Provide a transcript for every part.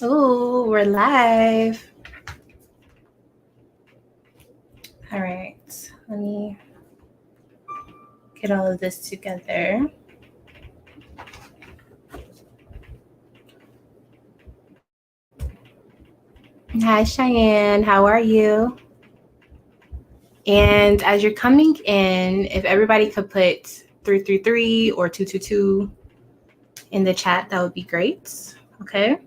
Ooh, we're live. All right, let me get all of this together. Hi, Cheyenne. How are you? And as you're coming in, if everybody could put 333 or 222 in the chat, that would be great. Okay.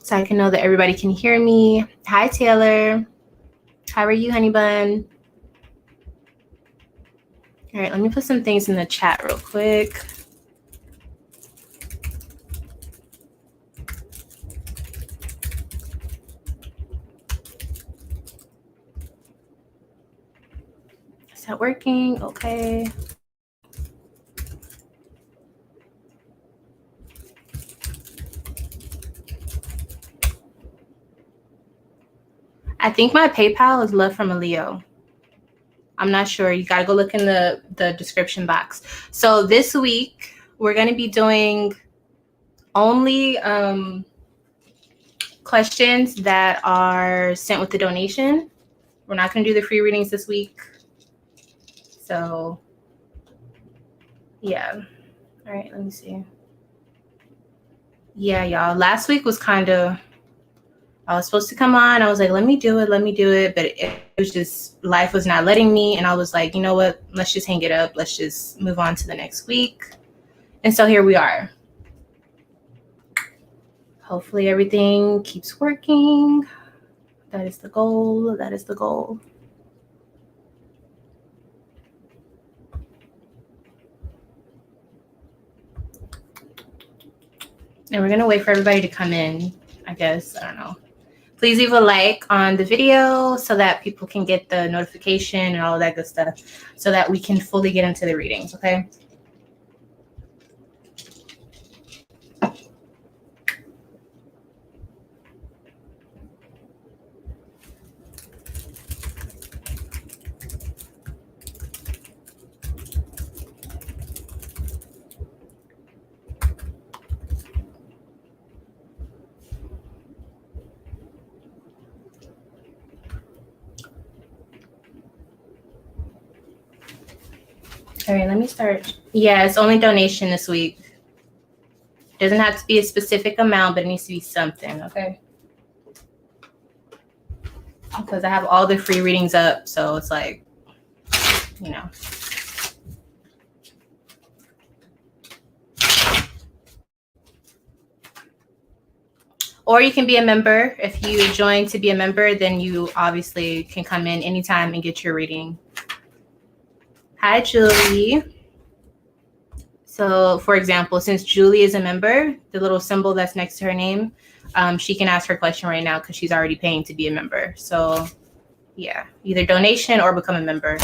So I can know that everybody can hear me. Hi, Taylor. How are you, honey bun? All right, let me put some things in the chat real quick. Is that working? Okay. I think my PayPal is love from a Leo. I'm not sure. You got to go look in the description box. So this week, we're going to be doing only questions that are sent with the donation. We're not going to do the free readings this week. So, yeah. All right, let me see. Yeah, y'all. Last week was kind of, I was supposed to come on. I was like, let me do it. But it was just, life was not letting me. And I was like, you know what? Let's just hang it up. Let's just move on to the next week. And so here we are. Hopefully everything keeps working. That is the goal. That is the goal. And we're going to wait for everybody to come in, I guess. I don't know. Please leave a like on the video so that people can get the notification and all of that good stuff so that we can fully get into the readings, okay? All right, let me start. Yeah, it's only donation this week. It doesn't have to be a specific amount, but it needs to be something, okay? Because I have all the free readings up, so it's like, you know. Or you can be a member. If you join to be a member, then you obviously can come in anytime and get your reading. Hi, Julie. So, for example, since Julie is a member, the little symbol that's next to her name, she can ask her question right now because she's already paying to be a member. So, yeah, either donation or become a member.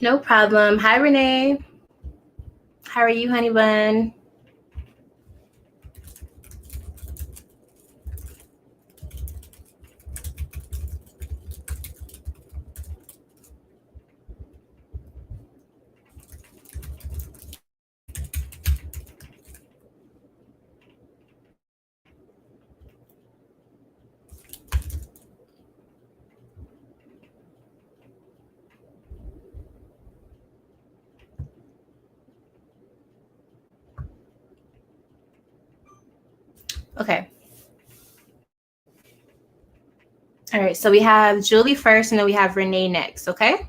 No problem. Hi, Renee. How are you, honey bun? Okay. All right, so we have Julie first, and then we have Renee next, okay?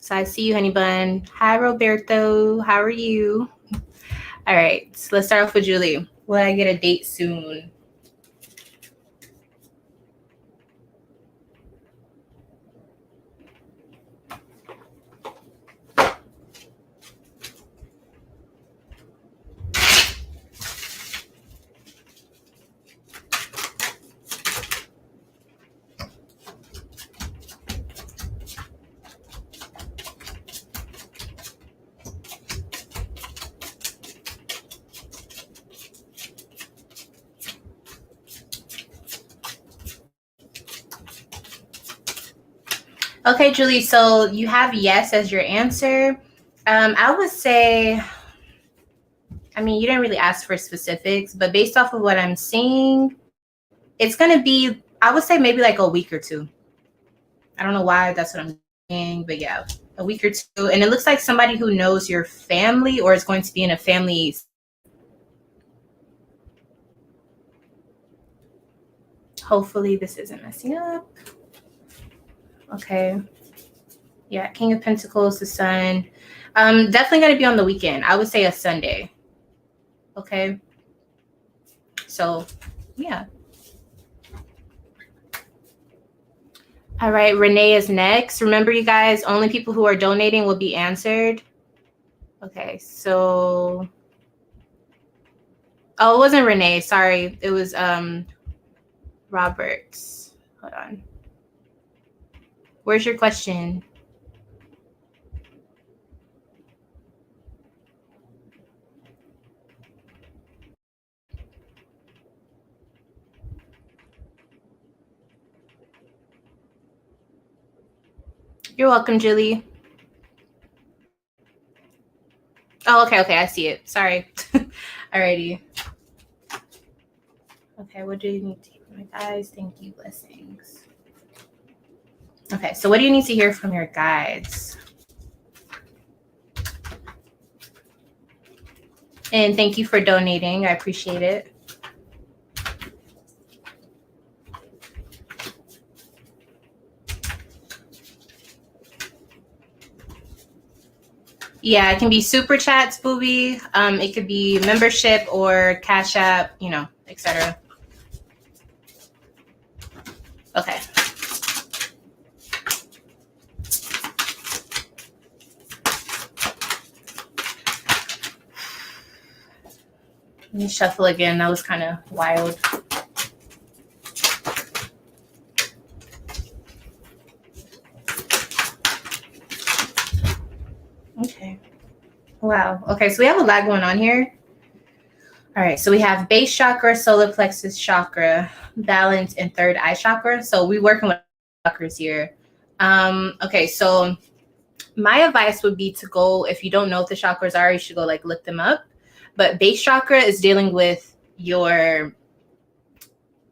So I see you, honey bun. Hi, Roberto. How are you? All right, so let's start off with Julie. Will I get a date soon? Okay, Julie, so you have yes as your answer. I would say, I mean, you didn't really ask for specifics, but based off of what I'm seeing, it's going to be, I would say maybe like a week or two. I don't know why that's what I'm saying, but yeah, a week or two. And it looks like somebody who knows your family or is going to be in a family. Hopefully this isn't messing up. Okay. Yeah, King of Pentacles, the Sun. Definitely going to be on the weekend. I would say a Sunday. Okay. So, yeah. All right, Renee is next. Remember, you guys, only people who are donating will be answered. Okay, so... Oh, it wasn't Renee. Sorry. It was Roberts. Hold on. Where's your question? You're welcome, Julie. Oh, okay, I see it. Sorry. Alrighty. Okay, what do you need to hear from my guides? Thank you, blessings. Okay, so what do you need to hear from your guides? And thank you for donating. I appreciate it. Yeah, it can be super chats, booby. It could be membership or Cash App, you know, etc. Okay. Let me shuffle again. That was kind of wild. Okay. Wow. Okay, so we have a lot going on here. All right, so we have base chakra, solar plexus chakra, balance, and third eye chakra. So we're working with chakras here. Okay, so my advice would be to go, if you don't know what the chakras are, you should go like look them up. But base chakra is dealing with your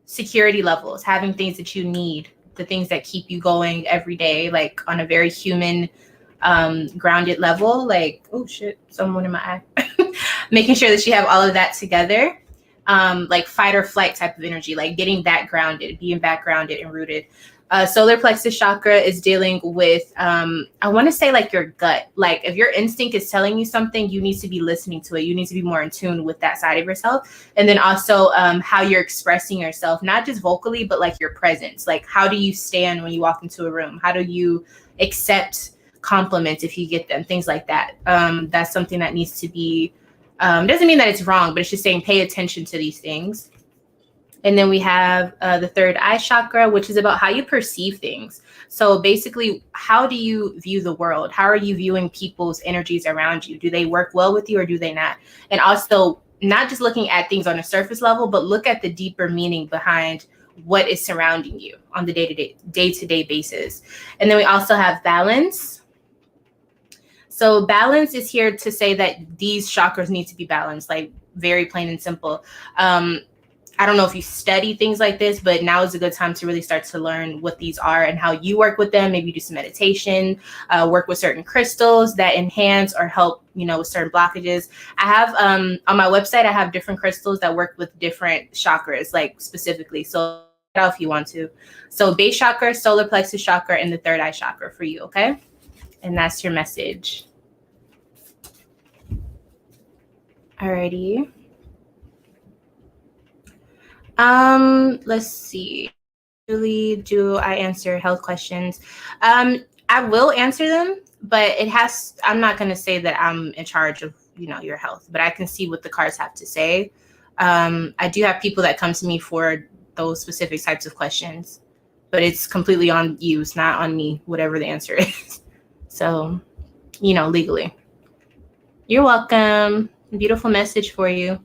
security levels, having things that you need, the things that keep you going every day, like on a very human, grounded level. Like, oh shit, someone in my eye. Making sure that you have all of that together, like fight or flight type of energy, like getting that grounded, being back grounded and rooted. Solar plexus chakra is dealing with, I want to say like your gut. Like if your instinct is telling you something, you need to be listening to it. You need to be more in tune with that side of yourself. And then also how you're expressing yourself, not just vocally, but like your presence. Like how do you stand when you walk into a room? How do you accept compliments if you get them? Things like that. That's something that needs to be, doesn't mean that it's wrong, but it's just saying pay attention to these things. And then we have the third eye chakra, which is about how you perceive things. So basically, how do you view the world? How are you viewing people's energies around you? Do they work well with you or do they not? And also, not just looking at things on a surface level, but look at the deeper meaning behind what is surrounding you on the day-to-day basis. And then we also have balance. So balance is here to say that these chakras need to be balanced, like very plain and simple. I don't know if you study things like this, but now is a good time to really start to learn what these are and how you work with them. Maybe do some meditation, work with certain crystals that enhance or help, you know, with certain blockages. I have on my website, I have different crystals that work with different chakras, like specifically. So check it out if you want to. So base chakra, solar plexus chakra, and the third eye chakra for you, okay? And that's your message. Alrighty. Let's see. Usually, do I answer health questions? I will answer them, but I'm not going to say that I'm in charge of, you know, your health, but I can see what the cards have to say. I do have people that come to me for those specific types of questions, but it's completely on you. It's not on me, whatever the answer is. So, you know, legally. You're welcome. Beautiful message for you.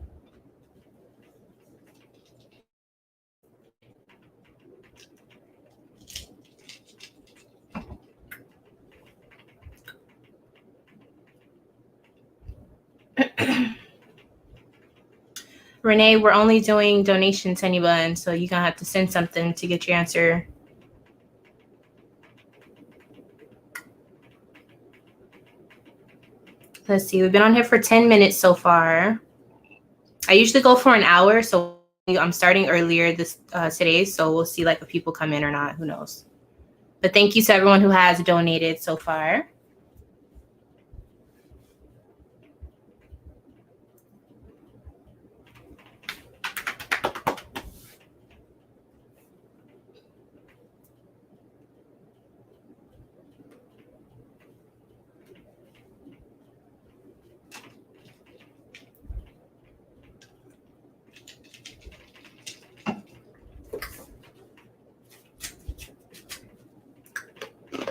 Renee, we're only doing donations, Honey Bun, so you're gonna have to send something to get your answer. Let's see, we've been on here for 10 minutes so far. I usually go for an hour, so I'm starting earlier this today, so we'll see like if people come in or not, who knows. But thank you to everyone who has donated so far.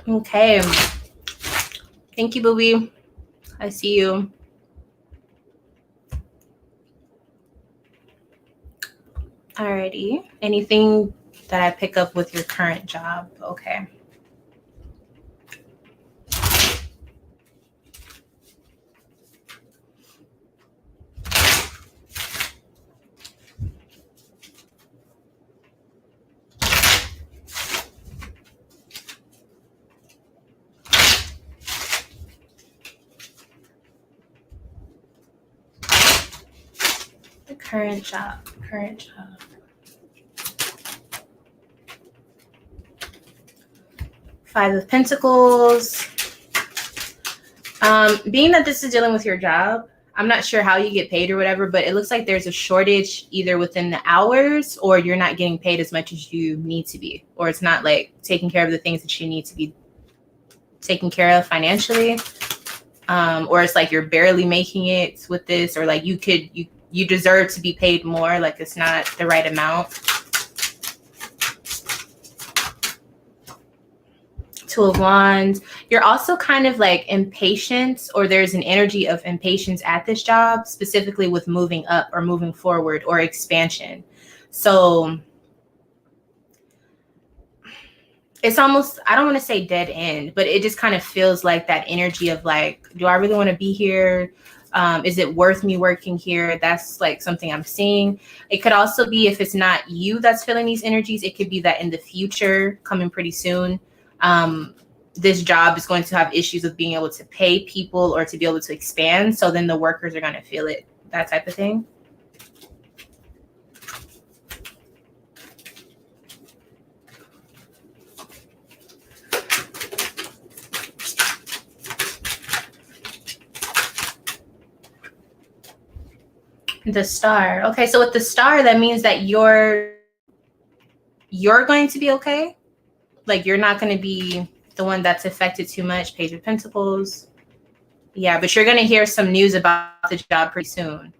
Okay. Thank you, Booby. I see you. Alrighty. Anything that I pick up with your current job? Okay. The current job. Five of Pentacles. Being that this is dealing with your job, I'm not sure how you get paid or whatever, but it looks like there's a shortage either within the hours or you're not getting paid as much as you need to be, or it's not like taking care of the things that you need to be taken care of financially. Or it's like you're barely making it with this, or like you deserve to be paid more, like it's not the right amount. Two of Wands. You're also kind of like impatient, or there's an energy of impatience at this job, specifically with moving up or moving forward or expansion. So it's almost, I don't want to say dead end, but it just kind of feels like that energy of like, do I really want to be here? Is it worth me working here? That's like something I'm seeing. It could also be, if it's not you that's feeling these energies, it could be that in the future, coming pretty soon, this job is going to have issues with being able to pay people or to be able to expand. So then the workers are going to feel it, that type of thing. The Star. Okay, so with the Star, that means that you're going to be okay. Like you're not going to be the one that's affected too much. Page of Pentacles. Yeah, but you're going to hear some news about the job pretty soon.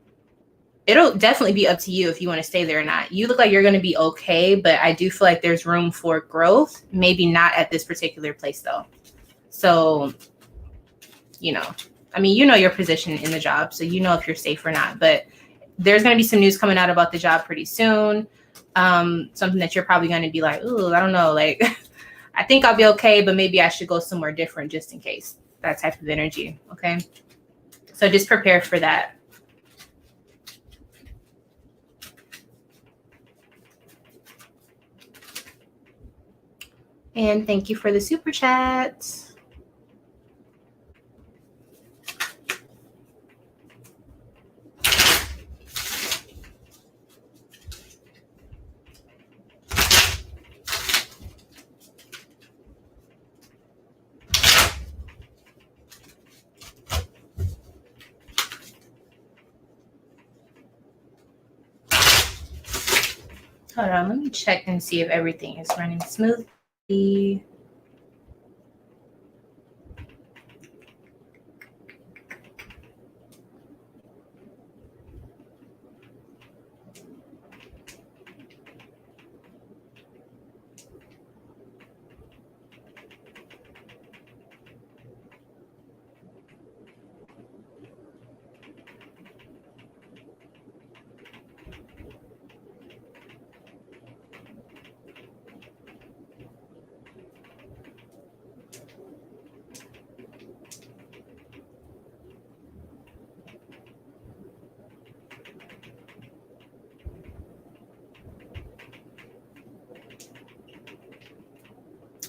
It'll definitely be up to you if you want to stay there or not. You look like you're going to be okay, but I do feel like there's room for growth. Maybe not at this particular place though. So, you know, I mean, you know your position in the job, so you know if you're safe or not. But there's going to be some news coming out about the job pretty soon. Something that you're probably going to be like, ooh, I don't know. Like, I think I'll be okay, but maybe I should go somewhere different just in case. That type of energy. Okay. So just prepare for that. And thank you for the super chat. Hold on, let me check and see if everything is running smoothly.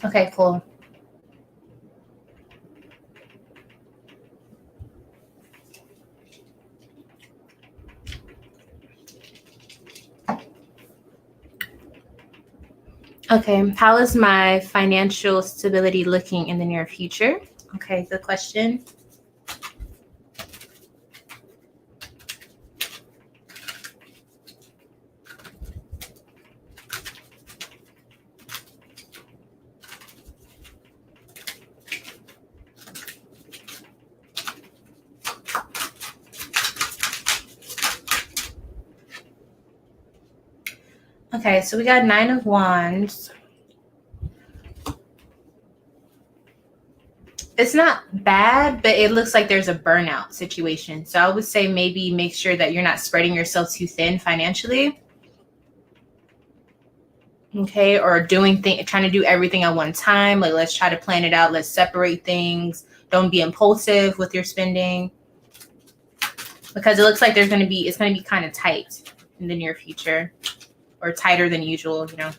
Okay, cool. Okay, how is my financial stability looking in the near future? Okay, good question. Okay, so we got 9 of Wands. It's not bad, but it looks like there's a burnout situation. So I would say maybe make sure that you're not spreading yourself too thin financially. Okay, or trying to do everything at one time. Like, let's try to plan it out. Let's separate things. Don't be impulsive with your spending, because it looks like it's going to be kind of tight in the near future, or tighter than usual, you know.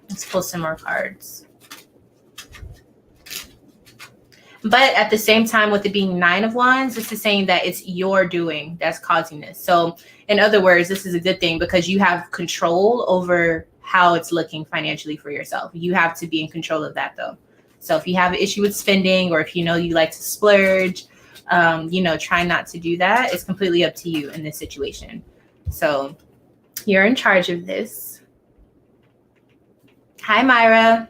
Let's pull some more cards. But at the same time, with it being 9 of Wands, this is saying that it's your doing that's causing this. So in other words, this is a good thing because you have control over how it's looking financially for yourself. You have to be in control of that, though. So if you have an issue with spending, or if you know you like to splurge, try not to do that. It's completely up to you in this situation. So you're in charge of this. Hi, Myra.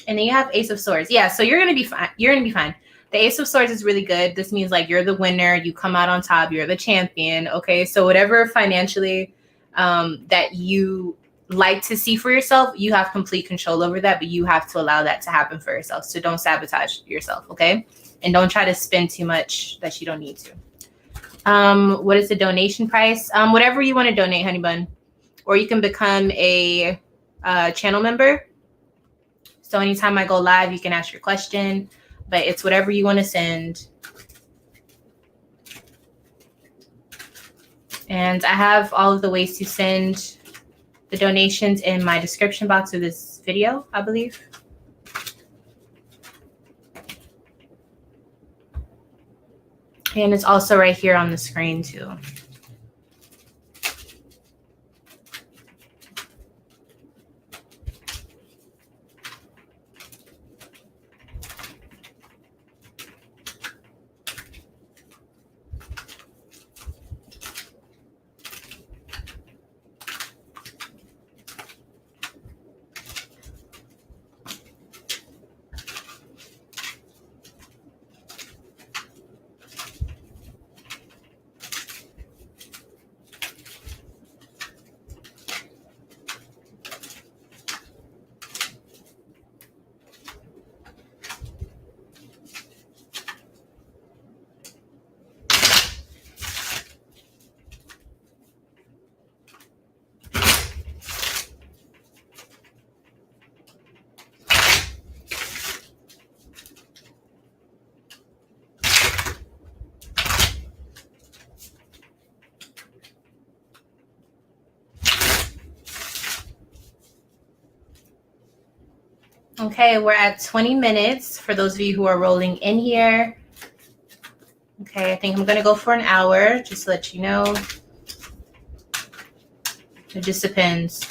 And then you have Ace of Swords. Yeah, so you're going to be fine. You're going to be fine. The Ace of Swords is really good. This means like you're the winner. You come out on top. You're the champion. Okay, so whatever financially that you like to see for yourself, you have complete control over that, but you have to allow that to happen for yourself. So don't sabotage yourself, okay? And don't try to spend too much that you don't need to. What is the donation price? Whatever you want to donate, honey bun. Or you can become a channel member. So anytime I go live, you can ask your question, but it's whatever you want to send. And I have all of the ways to send the donations in my description box of this video, I believe. And it's also right here on the screen too. Okay, we're at 20 minutes for those of you who are rolling in here. Okay, I think I'm going to go for an hour, just to let you know. It just depends.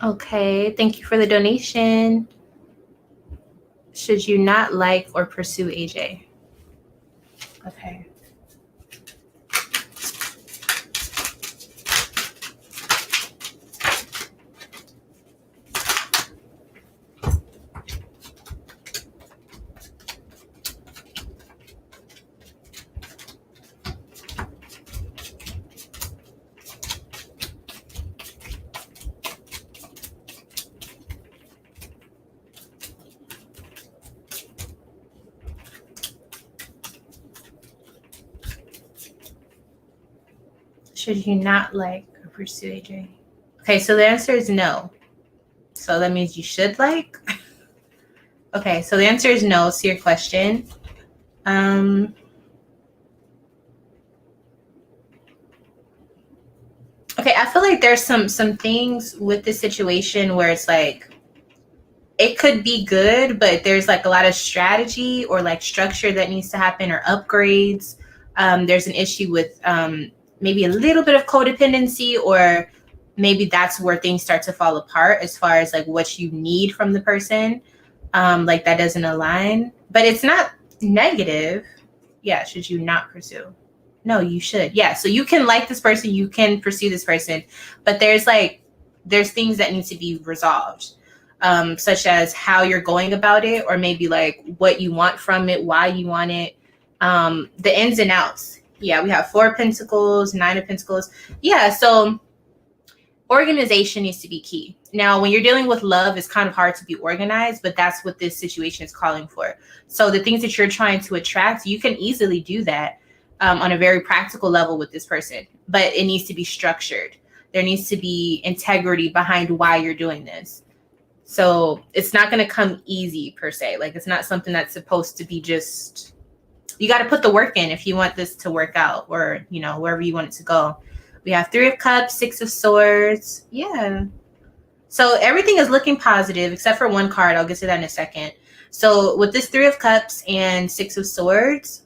Okay, thank you for the donation. Should you not like or pursue AJ? Okay. Should you not like or pursue AJ? Okay, so the answer is no. So that means you should like. Okay, so the answer is no to your question. Okay, I feel like there's some things with this situation where it's like it could be good, but there's like a lot of strategy or like structure that needs to happen or upgrades. There's an issue with maybe a little bit of codependency, or maybe that's where things start to fall apart as far as like what you need from the person. Like that doesn't align, but it's not negative. Yeah, should you not pursue? No, you should. Yeah, so you can like this person, you can pursue this person, but there's things that need to be resolved, such as how you're going about it, or maybe like what you want from it, why you want it, the ins and outs. Yeah, we have 4 of Pentacles, 9 of Pentacles. Yeah, so organization needs to be key. Now, when you're dealing with love, it's kind of hard to be organized, but that's what this situation is calling for. So the things that you're trying to attract, you can easily do that on a very practical level with this person, but it needs to be structured. There needs to be integrity behind why you're doing this. So it's not going to come easy per se. Like it's not something that's supposed to be just, you got to put the work in if you want this to work out, or, you know, wherever you want it to go. We have 3 of Cups, 6 of Swords. Yeah. So everything is looking positive except for one card. I'll get to that in a second. So with this 3 of Cups and 6 of Swords,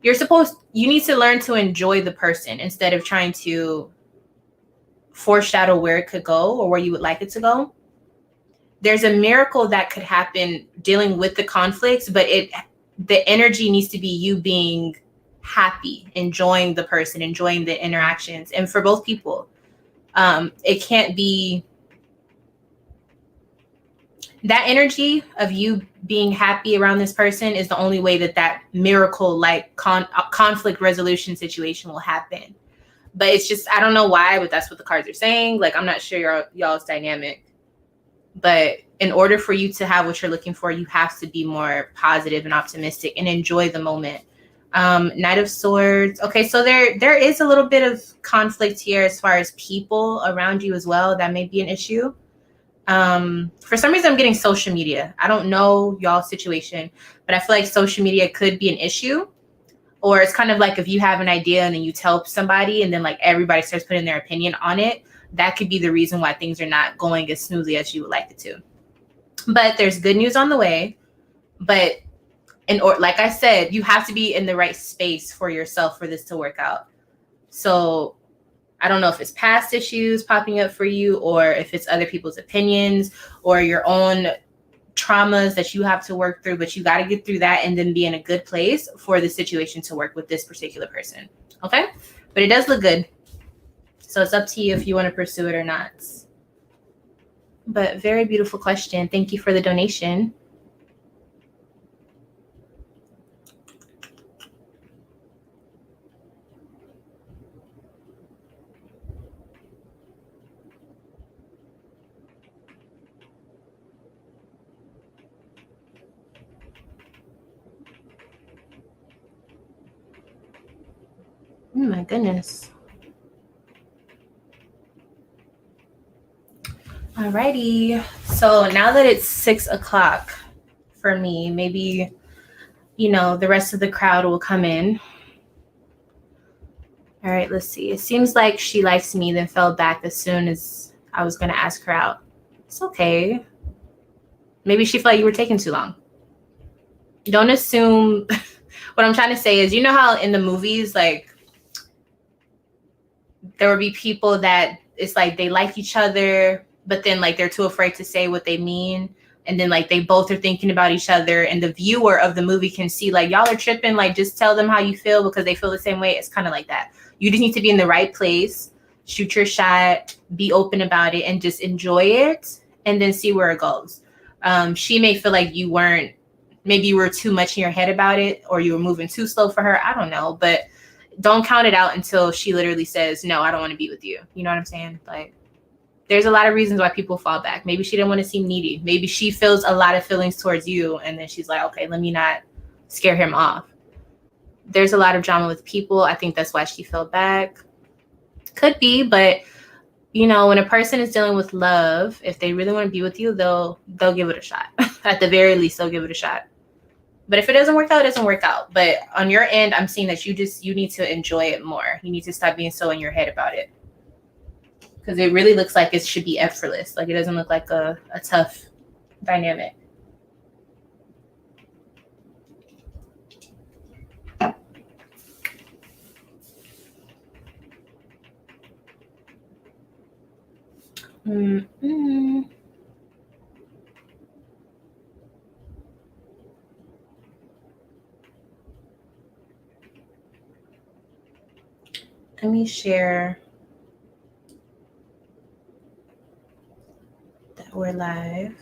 you need to learn to enjoy the person instead of trying to foreshadow where it could go or where you would like it to go. There's a miracle that could happen dealing with the conflicts, but the energy needs to be you being happy, enjoying the person, enjoying the interactions. And for both people, it can't be that energy of you being happy around this person is the only way that miracle like conflict resolution situation will happen. But it's just, I don't know why, but that's what the cards are saying. Like, I'm not sure y'all's dynamic, but in order for you to have what you're looking for, you have to be more positive and optimistic and enjoy the moment. Knight of Swords. Okay, so there is a little bit of conflict here as far as people around you as well. That may be an issue. For some reason, I'm getting social media. I don't know y'all's situation, but I feel like social media could be an issue. Or it's kind of like if you have an idea and then you tell somebody and then like everybody starts putting their opinion on it, that could be the reason why things are not going as smoothly as you would like it to. But there's good news on the way. But like I said, you have to be in the right space for yourself for this to work out. So I don't know if it's past issues popping up for you, or if it's other people's opinions or your own traumas that you have to work through, but you got to get through that and then be in a good place for the situation to work with this particular person. Okay. But it does look good. So it's up to you if you want to pursue it or not. But very beautiful question. Thank you for the donation. Oh my goodness. Alrighty. So now that it's 6 o'clock for me, maybe, you know, the rest of the crowd will come in. All right, let's see. It seems like she likes me, then fell back as soon as I was going to ask her out. It's okay. Maybe she felt like you were taking too long. Don't assume. What I'm trying to say is, you know how in the movies, like, there would be people that it's like they like each other, but then like they're too afraid to say what they mean. And then like they both are thinking about each other, and the viewer of the movie can see like y'all are tripping, like just tell them how you feel because they feel the same way. It's kind of like that. You just need to be in the right place, shoot your shot, be open about it, and just enjoy it, and then see where it goes. She may feel like maybe you were too much in your head about it, or you were moving too slow for her. I don't know, but don't count it out until she literally says, no, I don't want to be with you. You know what I'm saying? Like, there's a lot of reasons why people fall back. Maybe she didn't want to seem needy. Maybe she feels a lot of feelings towards you, and then she's like, okay, let me not scare him off. There's a lot of drama with people. I think that's why she fell back. Could be, but you know, when a person is dealing with love, if they really want to be with you, they'll give it a shot. At the very least, they'll give it a shot. But if it doesn't work out, it doesn't work out. But on your end, I'm seeing that you need to enjoy it more. You need to stop being so in your head about it. Because it really looks like it should be effortless. Like, it doesn't look like a tough dynamic. Mm-hmm. Let me share that we're live.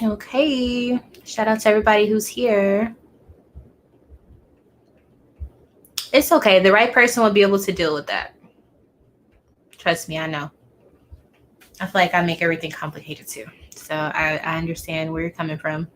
Okay, shout out to everybody who's here. It's okay. The right person will be able to deal with that. Trust me, I know. I feel like I make everything complicated too. So I understand where you're coming from.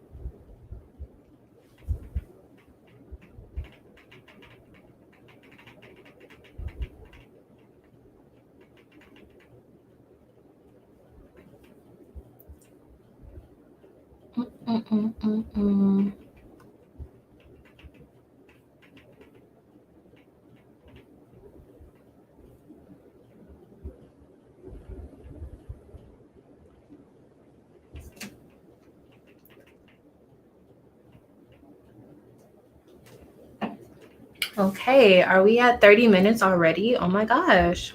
Okay, are we at 30 minutes already? Oh my gosh.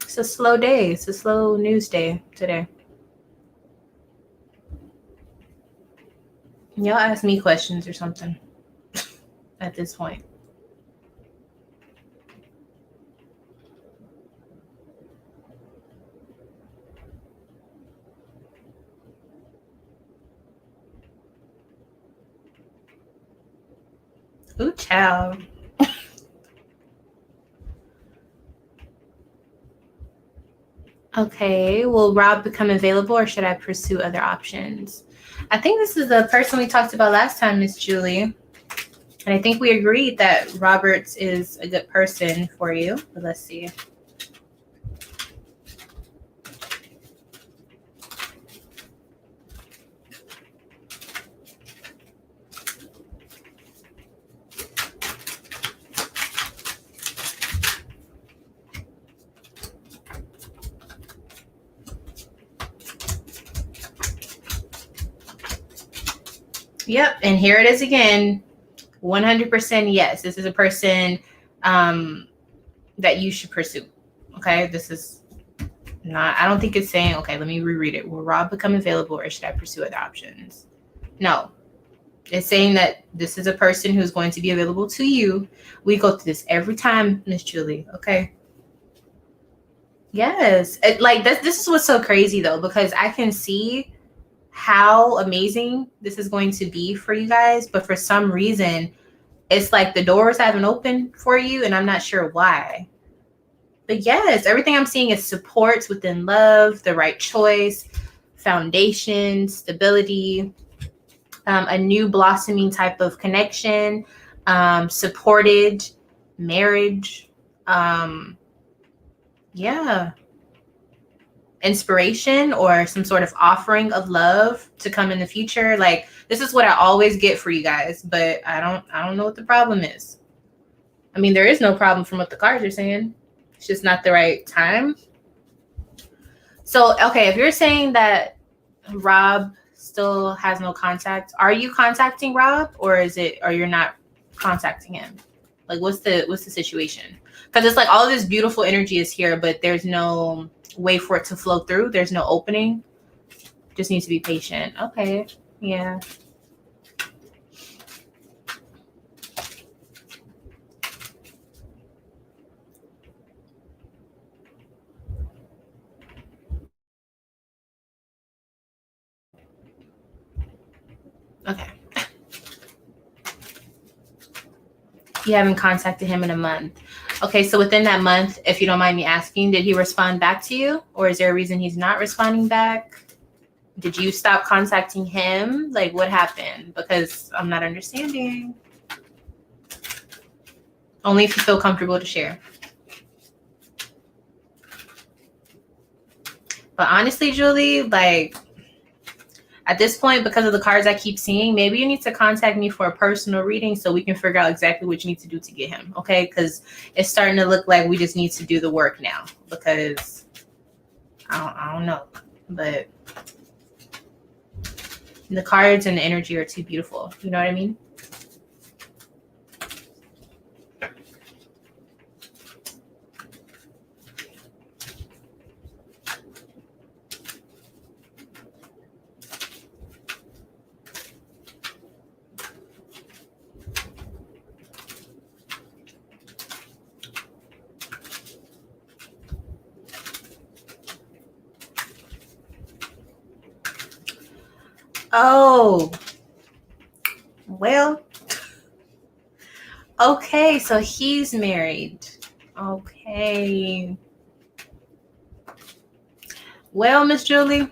It's a slow day. It's a slow news day today. Y'all ask me questions or something at this point. Ooh, child. Okay, will Rob become available, or should I pursue other options? I think this is the person we talked about last time, Miss Julie. And I think we agreed that Roberts is a good person for you. But let's see. Yep, and here it is again. 100% yes. This is a person that you should pursue. Okay, this is not, I don't think it's saying, okay, let me reread it. Will Rob become available, or should I pursue other options? No, it's saying that this is a person who's going to be available to you. We go through this every time, Miss Julie. Okay. Yes, like this is what's so crazy though, because I can see how amazing this is going to be for you guys, but for some reason it's like the doors haven't opened for you, and I'm not sure why. But yes, everything I'm seeing is supports within love, the right choice, foundation, stability. a new blossoming type of connection, supported marriage, yeah, inspiration or some sort of offering of love to come in the future. Like, this is what I always get for you guys, but I don't know what the problem is. I mean, there is no problem from what the cards are saying. It's just not the right time. So, okay, if you're saying that Rob still has no contact, are you contacting Rob, or you're not contacting him? Like, what's the situation? Because it's like all of this beautiful energy is here, but there's no way for it to flow through. There's no opening. Just needs to be patient. Okay. Yeah. Okay. You haven't contacted him in a month. Okay, so within that month, if you don't mind me asking, did he respond back to you? Or is there a reason he's not responding back? Did you stop contacting him? Like, what happened? Because I'm not understanding. Only if you feel comfortable to share. But honestly, Julie, like, at this point, because of the cards I keep seeing, maybe you need to contact me for a personal reading so we can figure out exactly what you need to do to get him, okay? Because it's starting to look like we just need to do the work now, because I don't know. But the cards and the energy are too beautiful. You know what I mean? Oh, well, okay, so he's married. Okay. Well, Miss Julie,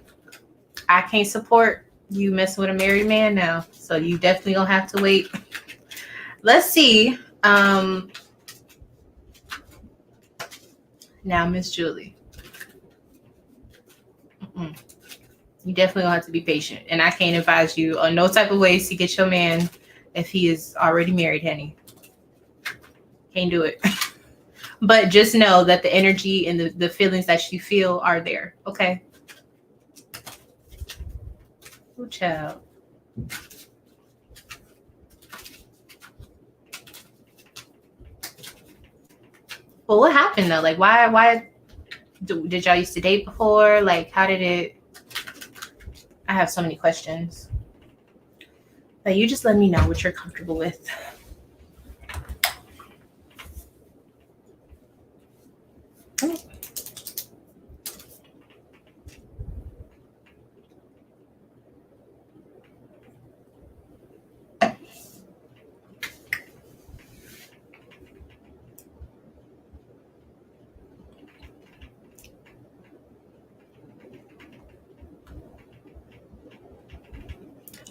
I can't support you messing with a married man now, so you definitely gonna have to wait. Let's see. Now, Miss Julie. You definitely gonna have to be patient, and I can't advise you on no type of ways to get your man if he is already married, honey. Can't do it. But just know that the energy and the feelings that you feel are there. Okay. Oh, child. Well, what happened though? Like, why did y'all used to date before? Like, how did it? I have so many questions. But you just let me know what you're comfortable with.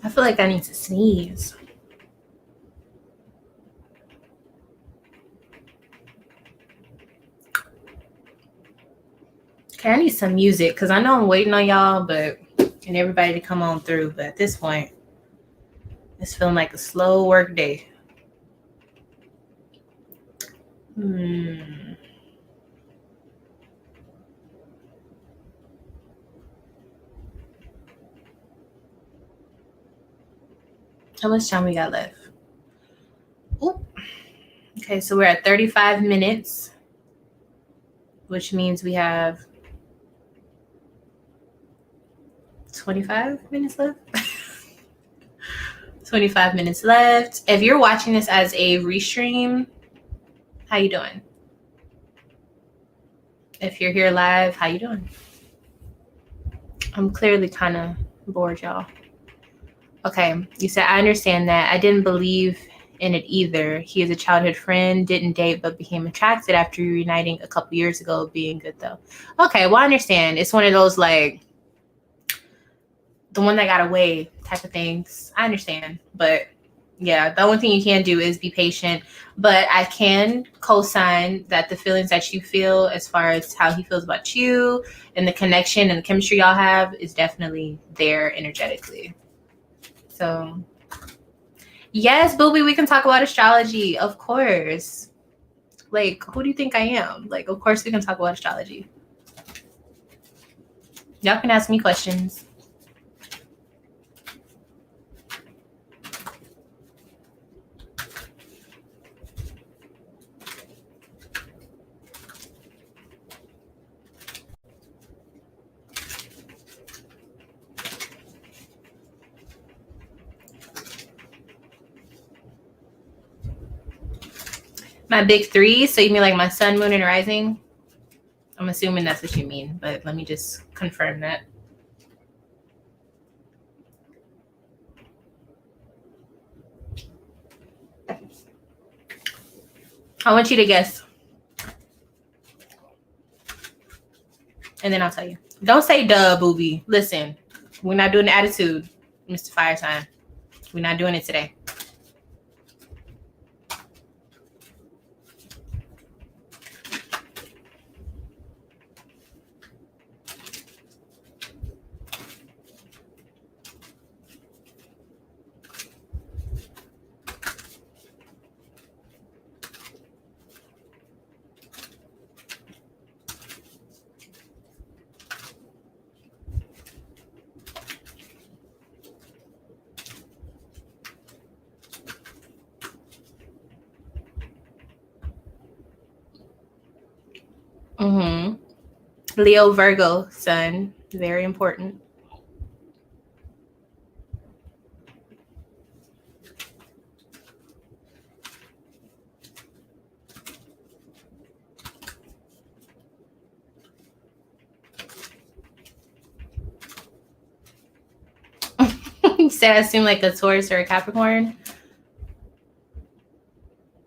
I feel like I need to sneeze. Okay, I need some music because I know I'm waiting on y'all, and everybody to come on through. But at this point, it's feeling like a slow work day. How much time we got left? Ooh. Okay, so we're at 35 minutes, which means we have 25 minutes left. 25 minutes left. If you're watching this as a restream, how you doing? If you're here live, how you doing? I'm clearly kind of bored, y'all. Okay, you said, I understand that. I didn't believe in it either. He is a childhood friend, didn't date, but became attracted after reuniting a couple years ago, being good though. Okay, well, I understand. It's one of those, like, the one that got away type of things. I understand. But yeah, the only thing you can do is be patient. But I can co-sign that the feelings that you feel as far as how he feels about you and the connection and the chemistry y'all have is definitely there energetically. So yes, Booby, we can talk about astrology. Of course. Like, who do you think I am? Like, of course we can talk about astrology. Y'all can ask me questions. My big three, so you mean like my sun, moon, and rising? I'm assuming that's what you mean, but let me just confirm that. I want you to guess. And then I'll tell you. Don't say duh, Booby. Listen, we're not doing the attitude, Mr. Fire Sign. We're not doing it today. Leo, Virgo, sun. Very important. You said I seem like a Taurus or a Capricorn.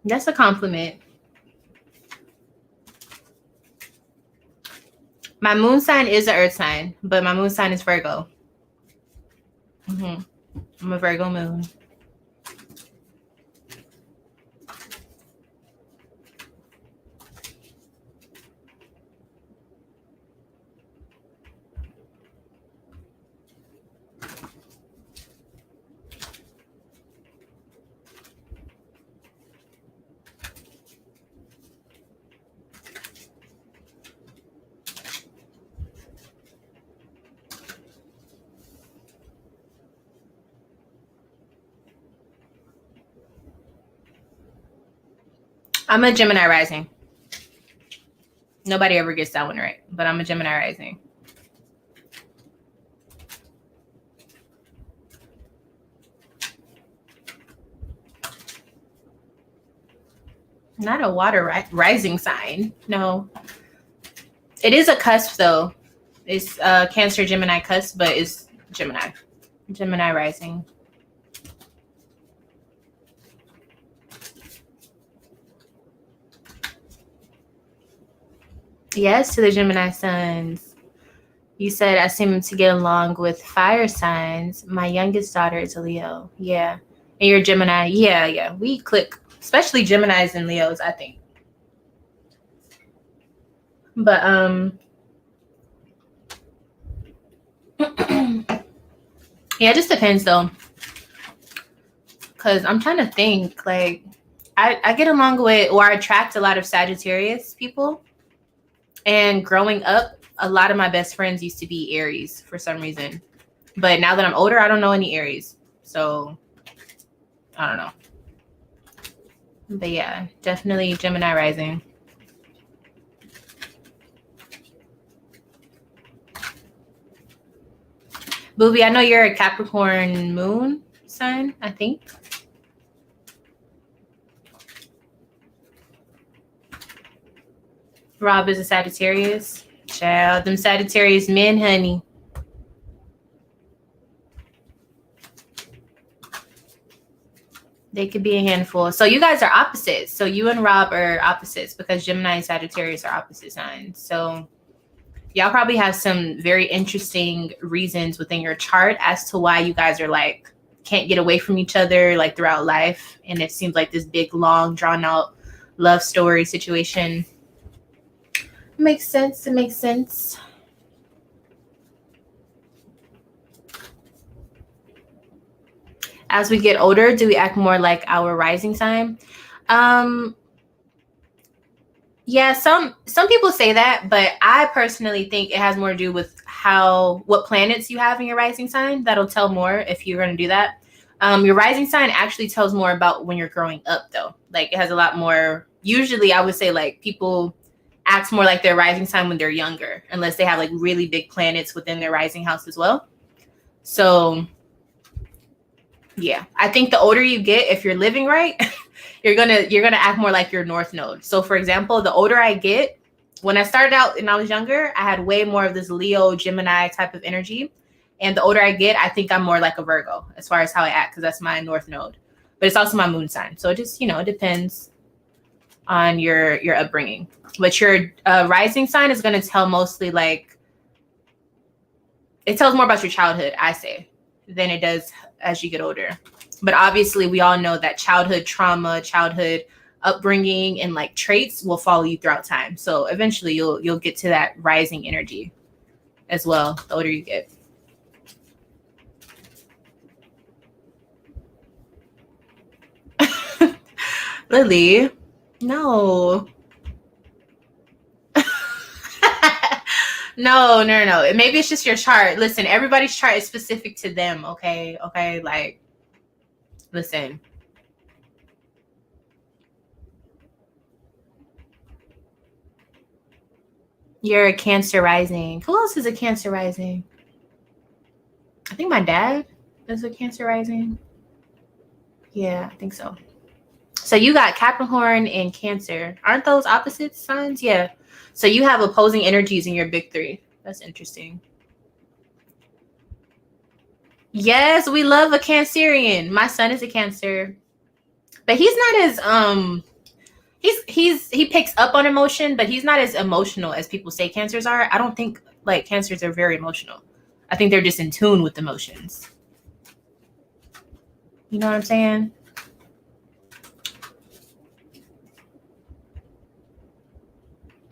That's a compliment. My moon sign is an earth sign, but my moon sign is Virgo. I'm a Virgo moon. I'm a Gemini rising. Nobody ever gets that one right, but I'm a Gemini rising. Not a water rising sign. No. It is a cusp, though. It's Cancer, Gemini cusp, but it's Gemini. Gemini rising. Yes, to the Gemini suns. You said I seem to get along with fire signs. My youngest daughter is a Leo. Yeah. And you're a Gemini. Yeah. We click. Especially Geminis and Leos, I think. But yeah, it just depends though. Cause I'm trying to think, like I get along with, or I attract a lot of Sagittarius people. And growing up, a lot of my best friends used to be Aries for some reason. But now that I'm older, I don't know any Aries. So I don't know. But yeah, definitely Gemini rising. Booby, I know you're a Capricorn moon sign, I think. Rob is a Sagittarius. Child, them Sagittarius men, honey. They could be a handful. So you guys are opposites. So you and Rob are opposites because Gemini and Sagittarius are opposite signs. So Y'all probably have some very interesting reasons within your chart as to why you guys are like can't get away from each other like throughout life, and it seems like this big, long, drawn out love story situation. Makes sense. It makes sense. As we get older, do we act more like our rising sign? Yeah, some people say that, but I personally think it has more to do with what planets you have in your rising sign. That'll tell more if you're going to do that. Your rising sign actually tells more about when you're growing up, though. Like it has a lot more. Usually, I would say like people act more like their rising sign when they're younger, unless they have like really big planets within their rising house as well. So, yeah, I think the older you get, if you're living right. You're gonna act more like your north node. So for example, the older I get, when I started out and I was younger, I had way more of this Leo, Gemini type of energy. And the older I get, I think I'm more like a Virgo as far as how I act, because that's my north node. But it's also my moon sign. So it just, it depends on your upbringing. But your rising sign is going to tell mostly like, it tells more about your childhood, I say, than it does as you get older. But obviously, we all know that childhood trauma, childhood upbringing, and like traits will follow you throughout time. So eventually, you'll get to that rising energy as well. The older you get. Lily, no. No. Maybe it's just your chart. Listen, everybody's chart is specific to them. Okay. Like. Listen. You're a Cancer rising. Who else is a Cancer rising? I think my dad is a Cancer rising. Yeah, I think so. So you got Capricorn and Cancer. Aren't those opposite signs? Yeah. So you have opposing energies in your big three. That's interesting. Yes, we love a Cancerian. My son is a Cancer, but he's not as he picks up on emotion, but he's not as emotional as people say Cancers are. I don't think like Cancers are very emotional. I think they're just in tune with emotions. You know what I'm saying?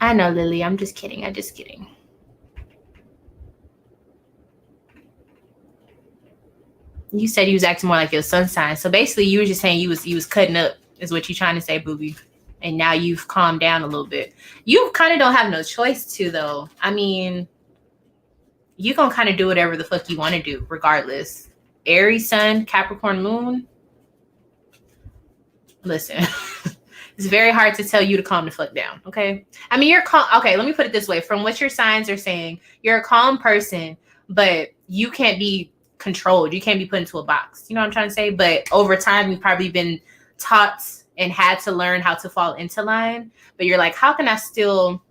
I know, Lily. I'm just kidding. You said you was acting more like your sun sign. So basically you were just saying you was cutting up is what you're trying to say, booby. And now you've calmed down a little bit. You kind of don't have no choice to, though. I mean, you gonna kind of do whatever the fuck you want to do, regardless. Aries sun, Capricorn moon. Listen, it's very hard to tell you to calm the fuck down, okay? I mean, you're calm. Okay, let me put it this way. From what your signs are saying, you're a calm person, but you can't be controlled. You can't be put into a box. You know what I'm trying to say? But over time, you've probably been taught and had to learn how to fall into line. But you're like, how can I still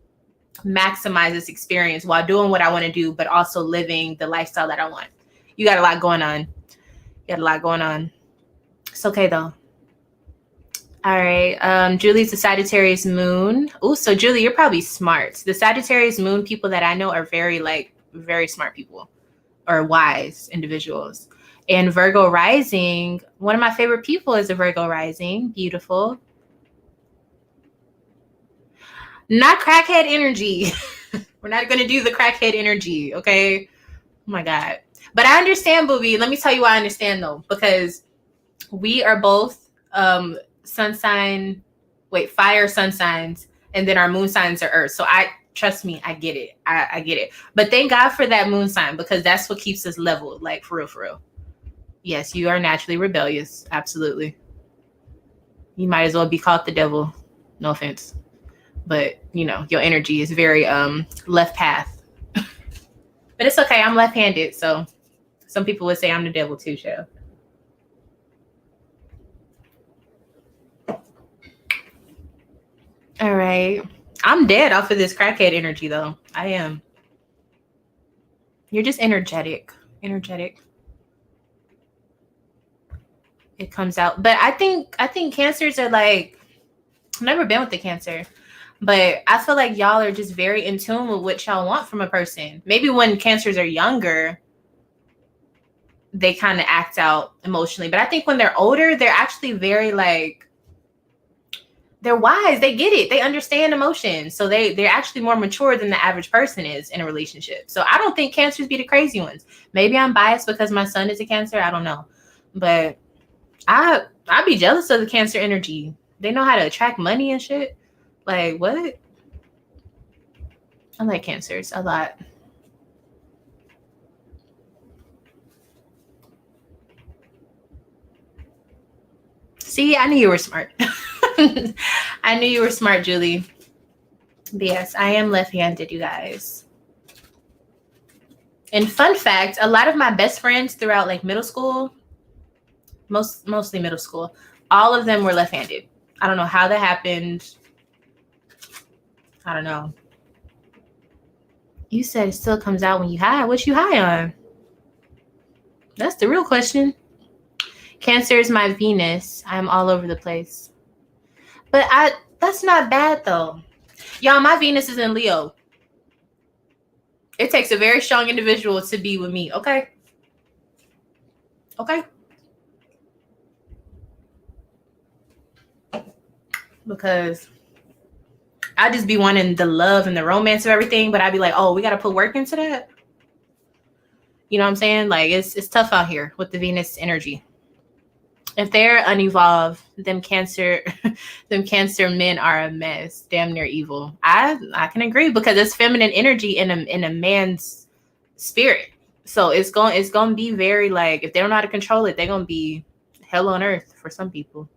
maximize this experience while doing what I want to do, but also living the lifestyle that I want? You got a lot going on. It's okay, though. All right. Julie's the Sagittarius moon. Oh, so Julie, you're probably smart. The Sagittarius moon people that I know are very smart people or wise individuals. And Virgo rising, one of my favorite people is a Virgo rising. Beautiful. Not crackhead energy. We're not going to do the crackhead energy, okay? Oh my God. But I understand, booby. Let me tell you why I understand, though. Because we are both fire sun signs, and then our moon signs are earth. So trust me, I get it. I get it. But thank God for that moon sign, because that's what keeps us level, like for real. Yes, you are naturally rebellious. Absolutely. You might as well be called the devil. No offense. But, your energy is very left path. But it's okay. I'm left-handed. So some people would say I'm the devil too, Cheryl. All right. I'm dead off of this crackhead energy, though. I am. You're just energetic. It comes out. But I think Cancers are like, I've never been with the Cancer, But I feel like y'all are just very in tune with what y'all want from a person. Maybe when Cancers are younger, they kind of act out emotionally. But I think when they're older, they're actually very like, they're wise. They get it. They understand emotions. So they're actually more mature than the average person is in a relationship. So I don't think Cancers be the crazy ones. Maybe I'm biased because my son is a Cancer. I don't know. But I'd be jealous of the Cancer energy. They know how to attract money and shit. Like, what? I like Cancers a lot. See, I knew you were smart. I knew you were smart, Julie. But yes, I am left-handed, you guys. And fun fact, a lot of my best friends throughout like middle school, mostly middle school, all of them were left-handed. I don't know how that happened. I don't know. You said it still comes out when you high. What you high on? That's the real question. Cancer is my Venus. I'm all over the place. But that's not bad though. Y'all, my Venus is in Leo. It takes a very strong individual to be with me, okay? Okay? Because I just be wanting the love and the romance of everything, but I'd be like, oh, we got to put work into that. You know what I'm saying? Like, it's tough out here with the Venus energy. If they're unevolved, them Cancer men are a mess. Damn near evil. I can agree because it's feminine energy in a man's spirit. So it's going to be very like, if they don't know how to control it, they're going to be hell on earth for some people.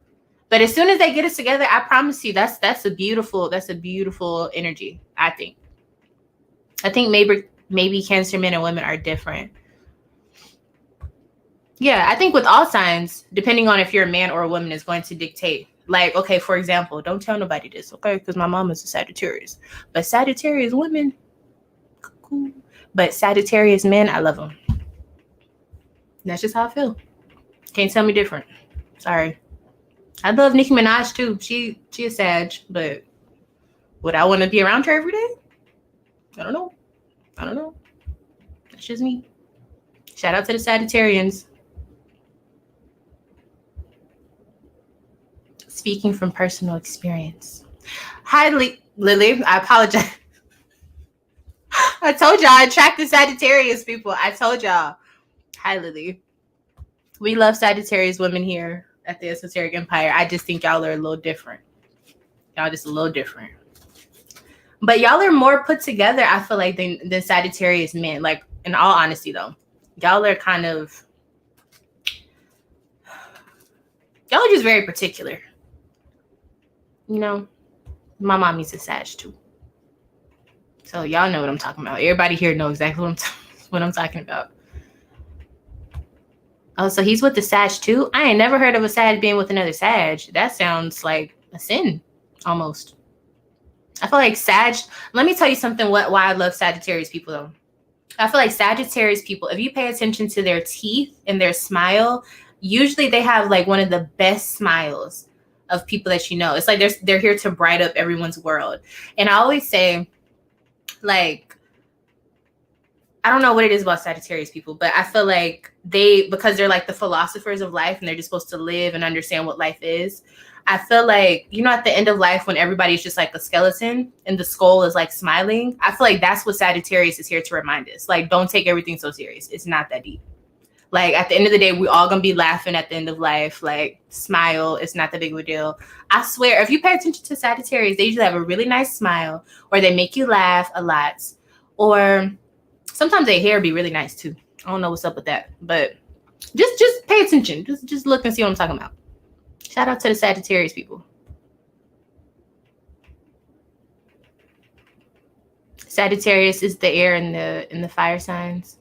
But as soon as they get us together, I promise you, that's a beautiful energy. I think maybe Cancer men and women are different. Yeah, I think with all signs, depending on if you're a man or a woman, is going to dictate. Like, okay, for example, don't tell nobody this, okay? Because my mom is a Sagittarius. But Sagittarius women, cool. But Sagittarius men, I love them. That's just how I feel. Can't tell me different. Sorry. I love Nicki Minaj too. She is Sag, but would I want to be around her every day? I don't know. That's just me. Shout out to the Sagittarians. Speaking from personal experience. Hi, Lily. I apologize. I told y'all I attract the Sagittarius people. I told y'all. Hi, Lily. We love Sagittarius women here at the Esoteric Empire. I just think y'all are a little different. Y'all just a little different. But y'all are more put together, I feel like, than Sagittarius men. Like, in all honesty, though. Y'all are kind of... Y'all are just very particular. You know? My mommy's a Sag, too. So y'all know what I'm talking about. Everybody here knows exactly what I'm talking about. Oh, so he's with the Sag too? I ain't never heard of a Sag being with another Sag. That sounds like a sin, almost. I feel like Sag... Let me tell you something why I love Sagittarius people, though. I feel like Sagittarius people, if you pay attention to their teeth and their smile, usually they have like one of the best smiles of people that you know. It's like they're here to bright up everyone's world. And I always say, like, I don't know what it is about Sagittarius people, but I feel like because they're like the philosophers of life and they're just supposed to live and understand what life is. I feel like, you know, at the end of life when everybody's just like a skeleton and the skull is like smiling, I feel like that's what Sagittarius is here to remind us. Like, don't take everything so serious. It's not that deep. Like, at the end of the day, we all gonna be laughing at the end of life. Like, smile. It's not that big of a deal. I swear, if you pay attention to Sagittarius, they usually have a really nice smile, or they make you laugh a lot, or sometimes their hair be really nice too. I don't know what's up with that, but just pay attention. Just look and see what I'm talking about. Shout out to the Sagittarius people. Sagittarius is the air in the fire signs.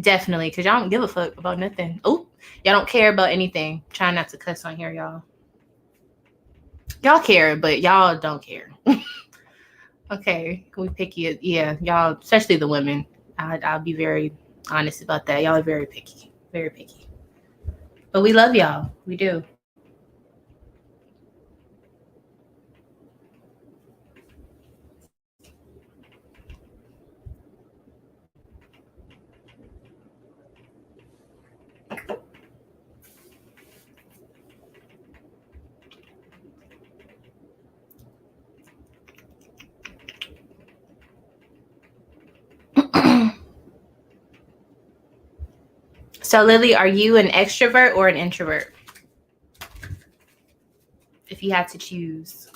Definitely, because y'all don't give a fuck about nothing. Oh, y'all don't care about anything. Try not to cuss on here, y'all. Y'all care, but y'all don't care. Okay, can we pick you? Yeah, y'all, especially the women. I'll be very honest about that. Y'all are very picky. Very picky. But we love y'all. We do. So Lily, are you an extrovert or an introvert? If you had to choose.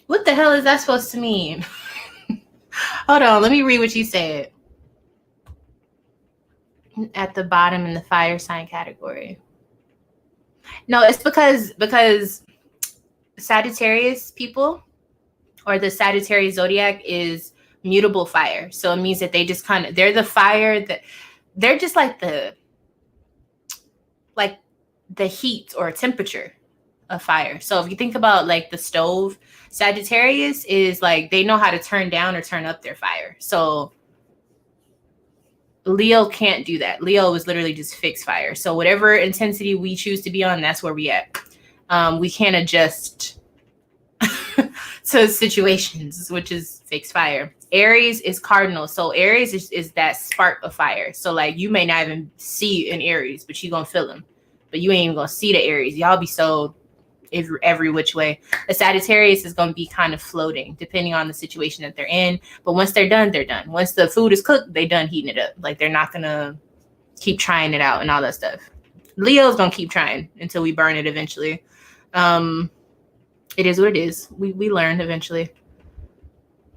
What the hell is that supposed to mean? Hold on, let me read what you said. At the bottom in the fire sign category. No, it's because Sagittarius people, or the Sagittarius zodiac, is mutable fire. So it means that they just kind of, they're the fire that they're just like the heat or temperature of fire. So if you think about like the stove, Sagittarius is like, they know how to turn down or turn up their fire. So Leo can't do that. Leo is literally just fixed fire. So whatever intensity we choose to be on, that's where we at. We can't adjust to situations, which is fixed fire. Aries is cardinal. So Aries is that spark of fire. So like you may not even see an Aries, but you gonna feel them. But you ain't even gonna see the Aries. Y'all be so every which way. The Sagittarius is going to be kind of floating depending on the situation that they're in. But once they're done, they're done. Once the food is cooked, they done heating it up. Like they're not going to keep trying it out and all that stuff. Leo's going to keep trying until we burn it eventually. It is what it is. We learn eventually.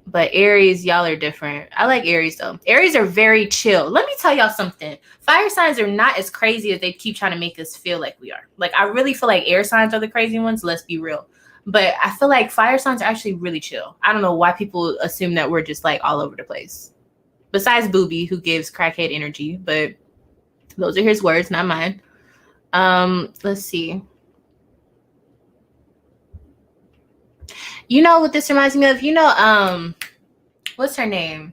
But Aries, y'all are different. I like Aries though. Aries are very chill. Let me tell y'all something. Fire signs are not as crazy as they keep trying to make us feel like we are. Like I really feel like air signs are the crazy ones. Let's be real. But I feel like fire signs are actually really chill. I don't know why people assume that we're just like all over the place. Besides Booby, who gives crackhead energy. But those are his words, not mine. Let's see. You know what this reminds me of? You know, what's her name?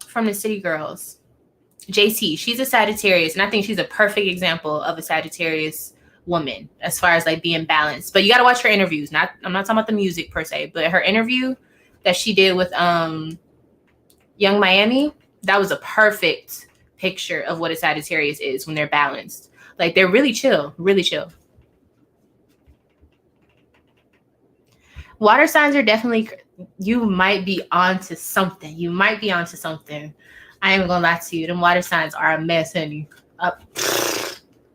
From the City Girls. JT. She's a Sagittarius, and I think she's a perfect example of a Sagittarius woman as far as like being balanced. But you got to watch her interviews. I'm not talking about the music per se, but her interview that she did with Young Miami, that was a perfect picture of what a Sagittarius is when they're balanced. Like they're really chill, really chill. Water signs are definitely, you might be onto something. You might be onto something. I ain't gonna lie to you. Them water signs are a mess, honey.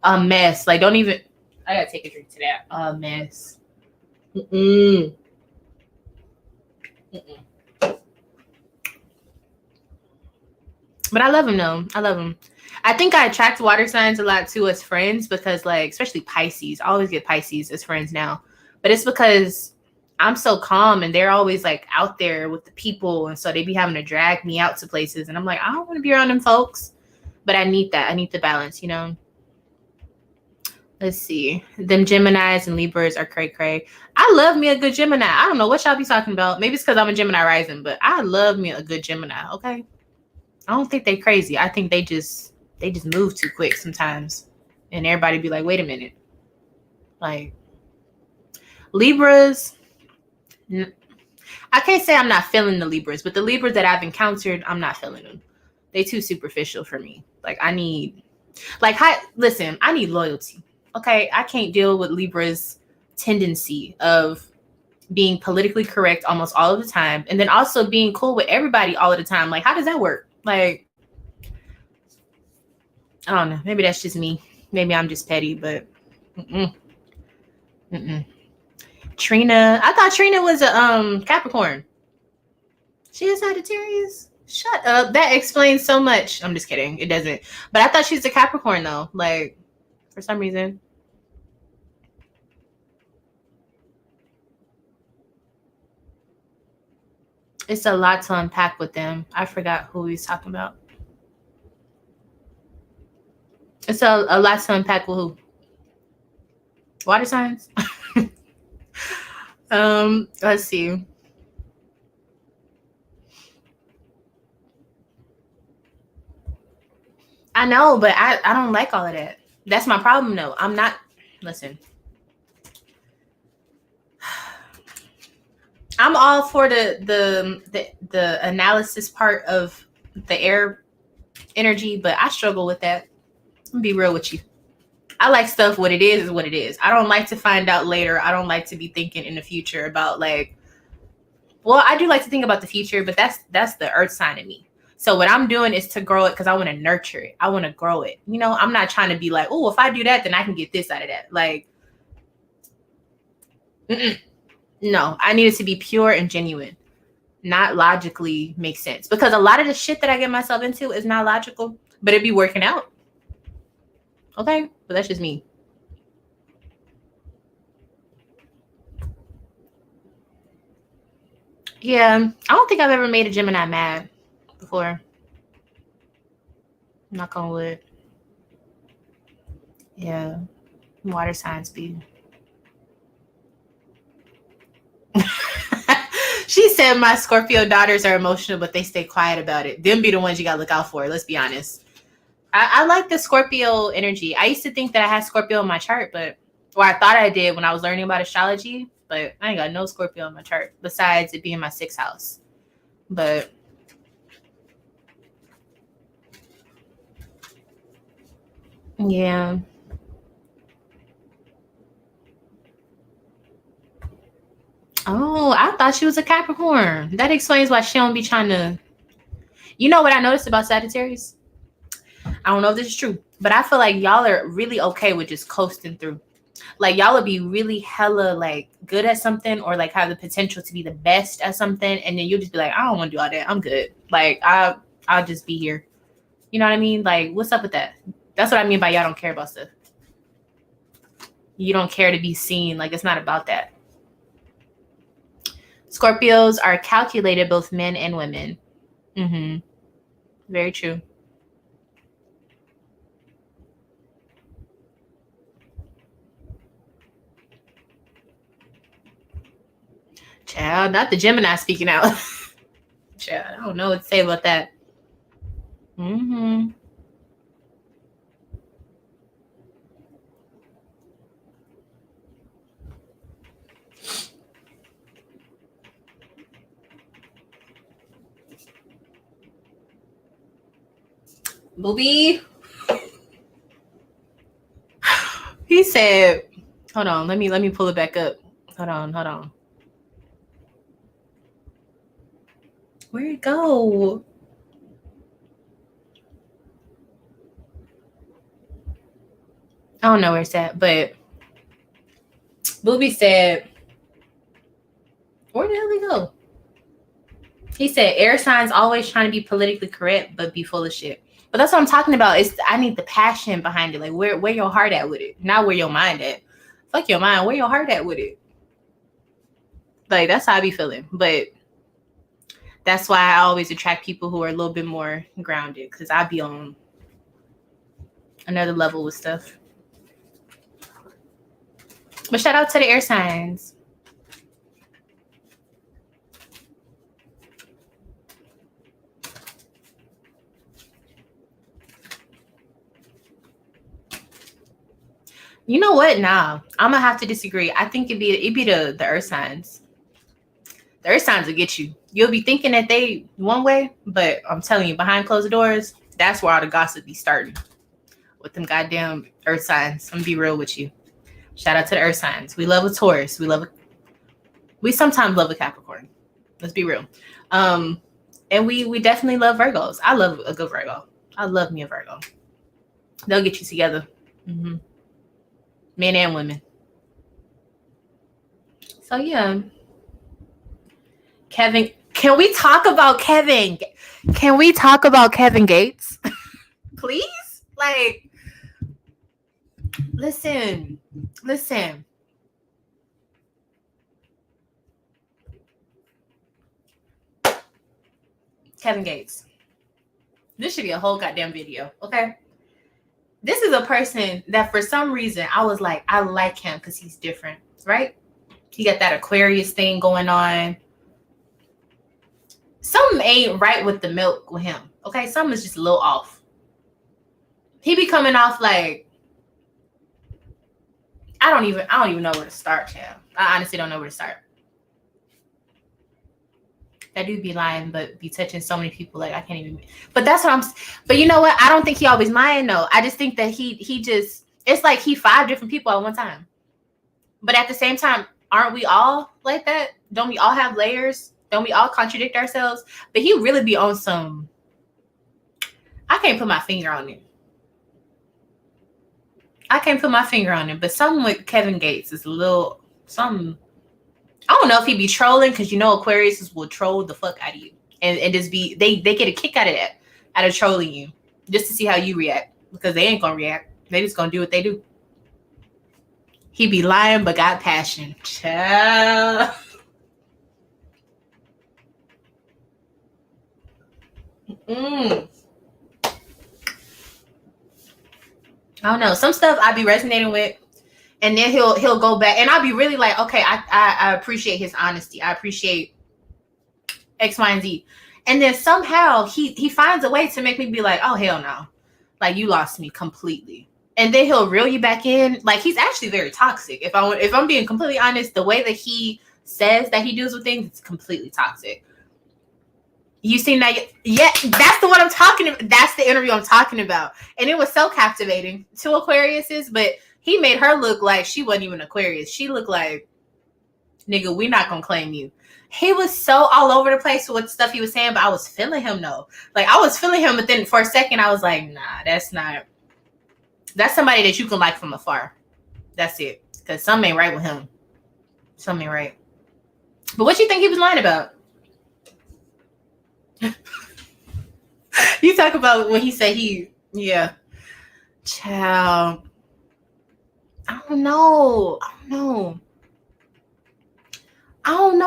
A mess. Like, don't even, I gotta take a drink to that. A mess. But I love them though. I love them. I think I attract water signs a lot too as friends because like, especially Pisces. I always get Pisces as friends now. But it's because I'm so calm and they're always like out there with the people. And so they be having to drag me out to places. And I'm like, I don't want to be around them folks. But I need that. I need the balance, you know? Let's see. Them Geminis and Libras are cray cray. I love me a good Gemini. I don't know what y'all be talking about. Maybe it's because I'm a Gemini rising, but I love me a good Gemini. Okay. I don't think they crazy. I think they just move too quick sometimes. And everybody be like, wait a minute. Like Libras, I can't say I'm not feeling the Libras, but the Libras that I've encountered, I'm not feeling them. They too superficial for me. Like I need, listen, I need loyalty. Okay, I can't deal with Libra's tendency of being politically correct almost all of the time, and then also being cool with everybody all of the time. Like, how does that work? Like, I don't know. Maybe that's just me. Maybe I'm just petty, but Trina, I thought Trina was a Capricorn. She is Sagittarius. Shut up. That explains so much. I'm just kidding. It doesn't. But I thought she was a Capricorn though. Like for some reason. It's a lot to unpack with them. I forgot who he's talking about. It's a lot to unpack with who? Water signs? Let's see. I know, but I don't like all of that. That's my problem though. I'm not, listen. I I'm all for the analysis part of the air energy, but I struggle with that. I'm gonna be real with you. I like stuff what it is what it is. I don't like to find out later. I don't like to be thinking in the future about like, well, I do like to think about the future, but that's the earth sign in me. So what I'm doing is to grow it because I want to nurture it. I want to grow it. You know, I'm not trying to be like, oh, if I do that, then I can get this out of that. Like, no, I need it to be pure and genuine, not logically make sense. Because a lot of the shit that I get myself into is not logical, but it be working out. Okay, but that's just me. Yeah, I don't think I've ever made a Gemini mad before. Knock on wood. Yeah, water signs be. She said my Scorpio daughters are emotional, but they stay quiet about it. Them be the ones you gotta look out for. Let's be honest. I like the Scorpio energy. I used to think that I had Scorpio in my chart, but I thought I did when I was learning about astrology, but I ain't got no Scorpio in my chart besides it being my 6th house. But yeah. Oh, I thought she was a Capricorn. That explains why she don't be trying to. You know what I noticed about Sagittarius? I don't know if this is true, but I feel like y'all are really okay with just coasting through. Like y'all would be really hella like good at something or like have the potential to be the best at something, and then you'll just be like, I don't want to do all that. I'm good. Like I'll just be here. You know what I mean? Like, what's up with that? That's what I mean by y'all don't care about stuff. You don't care to be seen. Like, it's not about that. Scorpios are calculated, both men and women. Mm-hmm. Very true. Child, not the Gemini speaking out. Child, I don't know what to say about that. Mm-hmm. Booby. He said, hold on, let me pull it back up. Hold on. Where'd it go? I don't know where it's at, but Booby said, where the hell did he go? He said, air signs always trying to be politically correct, but be full of shit. But that's what I'm talking about. Is I need the passion behind it. Like where your heart at with it, not where your mind at. Fuck your mind. Where your heart at with it? Like that's how I be feeling. But that's why I always attract people who are a little bit more grounded, because I be on another level with stuff. But shout out to the air signs. You know what? Nah, I'm gonna have to disagree. I think it'd be the earth signs. The earth signs will get you. You'll be thinking that they one way, but I'm telling you, behind closed doors, that's where all the gossip be starting. With them goddamn earth signs. I'm gonna be real with you. Shout out to the earth signs. We love a Taurus. We sometimes love a Capricorn. Let's be real. And we definitely love Virgos. I love a good Virgo. I love me a Virgo. They'll get you together. Mm-hmm. Men and women. So yeah. Kevin, can we talk about Kevin? Can we talk about Kevin Gates? Please? Like, listen. Kevin Gates. This should be a whole goddamn video, okay? This is a person that for some reason I was like, I like him because he's different, right? He got that Aquarius thing going on. Something ain't right with the milk with him, okay? Something is just a little off. He be coming off like, I don't even know where to start, child. I honestly don't know where to start. That dude be lying, but be touching so many people. Like I can't even. But that's what I'm. But you know what? I don't think he always lying though. I just think that he just. It's like he 5 different people at one time. But at the same time, aren't we all like that? Don't we all have layers? Don't we all contradict ourselves? But he really be on some. I can't put my finger on it. But something with Kevin Gates is a little something. I don't know if he be trolling because you know Aquariuses will troll the fuck out of you and just be they get a kick out of that, out of trolling you, just to see how you react because they ain't gonna react. They just gonna do what they do. He be lying but got passion. Child. I don't know. Some stuff I be resonating with. And then he'll go back and I'll be really like, okay, I appreciate his honesty. I appreciate X, Y, and Z. And then somehow he finds a way to make me be like, oh, hell no. Like you lost me completely. And then he'll reel you back in. Like he's actually very toxic. If I'm being completely honest, the way that he says that he deals with things, it's completely toxic. You seen that? Yeah, that's the one I'm talking about. That's the interview I'm talking about. And it was so captivating to Aquariuses, but he made her look like she wasn't even Aquarius. She looked like, nigga, we not gonna claim you. He was so all over the place with stuff he was saying, but I was feeling him though. Like I was feeling him, but then for a second I was like, nah, that's somebody that you can like from afar. That's it. Because something ain't right with him. Something ain't right. But what you think he was lying about? You talk about when he said yeah. Child. I don't know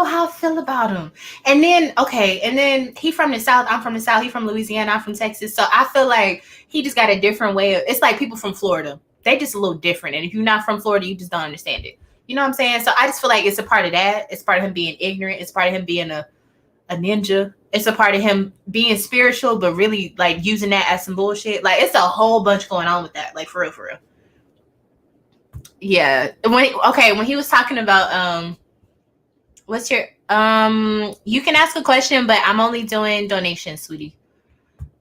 how I feel about him. And then he from the South, I'm from the South, he from Louisiana, I'm from Texas. So I feel like he just got a different way of, it's like people from Florida. They just a little different. And if you're not from Florida, you just don't understand it. You know what I'm saying? So I just feel like it's a part of that. It's part of him being ignorant. It's part of him being a ninja. It's a part of him being spiritual, but really like using that as some bullshit. Like it's a whole bunch going on with that. Like for real. Yeah. When he was talking about what's your you can ask a question, but I'm only doing donations, sweetie.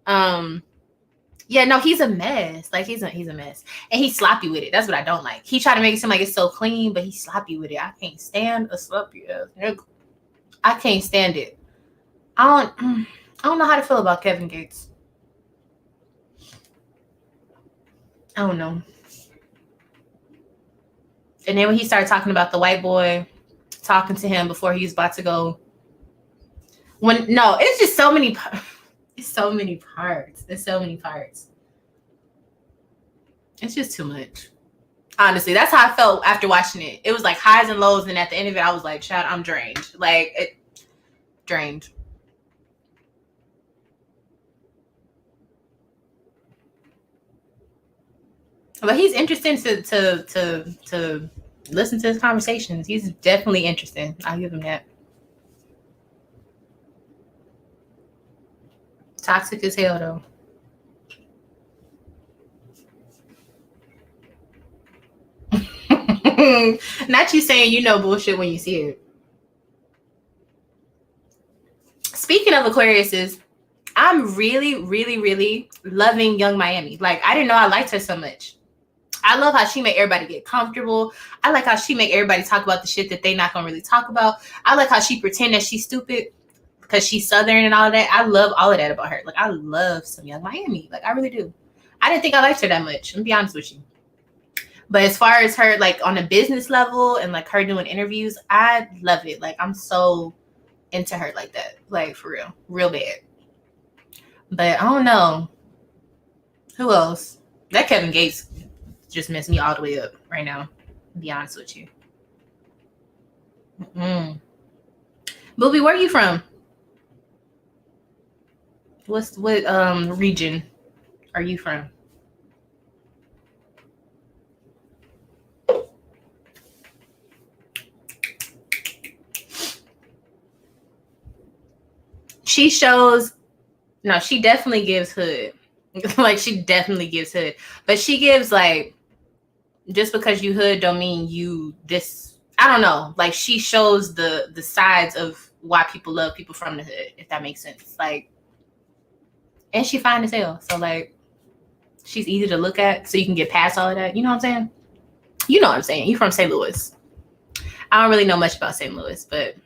Yeah, no, he's a mess. Like he's a mess. And he's sloppy with it. That's what I don't like. He tried to make it seem like it's so clean, but he's sloppy with it. I can't stand a sloppy ass nigga. I can't stand it. I don't know how to feel about Kevin Gates. I don't know. And then when he started talking about the white boy talking to him before he was about to go. It's just so many. It's so many parts. There's so many parts. It's just too much. Honestly, that's how I felt after watching it. It was like highs and lows, and at the end of it, I was like, "Child, I'm drained." Drained. But he's interesting to listen to his conversations. He's definitely interesting. I'll give him that. Toxic as hell, though. Not you saying you know bullshit when you see it. Speaking of Aquariuses, I'm really, really, really loving Young Miami. Like, I didn't know I liked her so much. I love how she made everybody get comfortable. I like how she made everybody talk about the shit that they not gonna really talk about. I like how she pretend that she's stupid because she's Southern and all of that. I love all of that about her. Like, I love some Young Miami. Like, I really do. I didn't think I liked her that much. I'm gonna be honest with you. But as far as her, like, on a business level and, like, her doing interviews, I love it. Like, I'm so into her like that. Like, for real. Real bad. But I don't know. Who else? That Kevin Gates just messed me all the way up right now. To be honest with you. Booby, where are you from? What region are you from? She definitely gives hood. Like, she definitely gives hood. But she gives, like, just because you hood don't mean you this. I don't know. Like, she shows the sides of why people love people from the hood, if that makes sense. Like, and she fine as hell. So like, she's easy to look at, so you can get past all of that. You know what I'm saying? You know what I'm saying. You from St. Louis. I don't really know much about St. Louis, but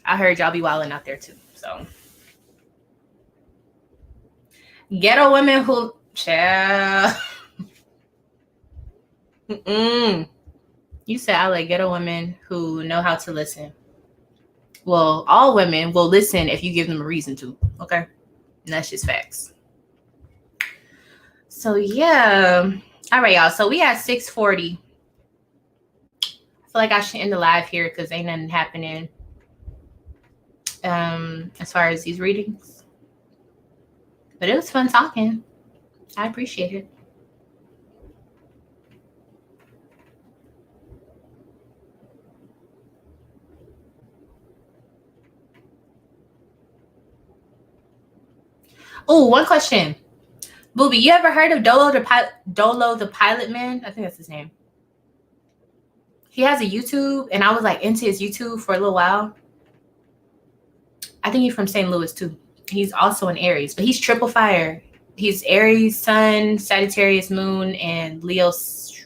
I heard y'all be wilding out there too. So ghetto women who child. You said I like ghetto women who know how to listen. Well, all women will listen if you give them a reason to. Okay, and that's just facts. So yeah, all right, y'all. So we at 6:40. I feel like I should end the live here because ain't nothing happening. As far as these readings, but it was fun talking. I appreciate it. Oh, one question. Booby, you ever heard of Dolo the Pilot Man? I think that's his name. He has a YouTube, and I was like into his YouTube for a little while. I think he's from St. Louis too. He's also an Aries, but he's triple fire. He's Aries Sun, Sagittarius Moon, and Leo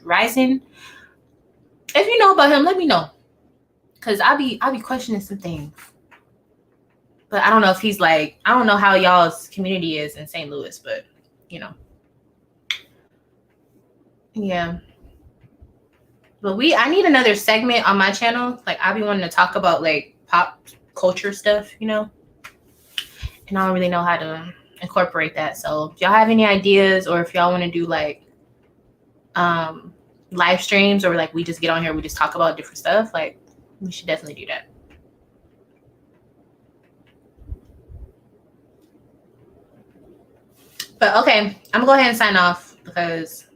Rising. If you know about him, let me know, cause I'll be questioning some things. But I don't know if he's like, I don't know how y'all's community is in St. Louis, but you know, yeah. But I need another segment on my channel. Like, I'll be wanting to talk about like pop culture stuff, you know, and I don't really know how to incorporate that. So if y'all have any ideas, or if y'all want to do like live streams, or like we just get on here, we just talk about different stuff, like we should definitely do that. But okay, I'm gonna go ahead and sign off because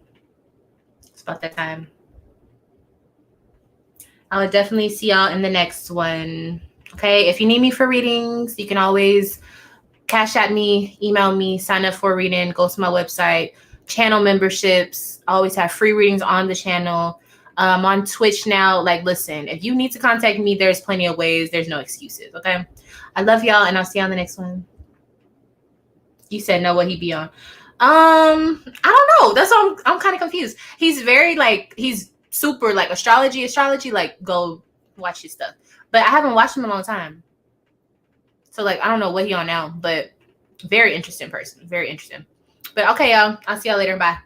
it's about that time. I will definitely see y'all in the next one. Okay, if you need me for readings, you can always cash at me, email me, sign up for a reading, go to my website, channel memberships. I always have free readings on the channel. On Twitch now. Like, listen, if you need to contact me, there's plenty of ways. There's no excuses. Okay, I love y'all, and I'll see you on the next one. You said no, what he be on? I don't know. That's why I'm kind of confused. He's very like, he's super like astrology, like go watch his stuff. But I haven't watched him in a long time. So like, I don't know what he on now, but very interesting person. Very interesting. But okay, y'all. I'll see y'all later. Bye.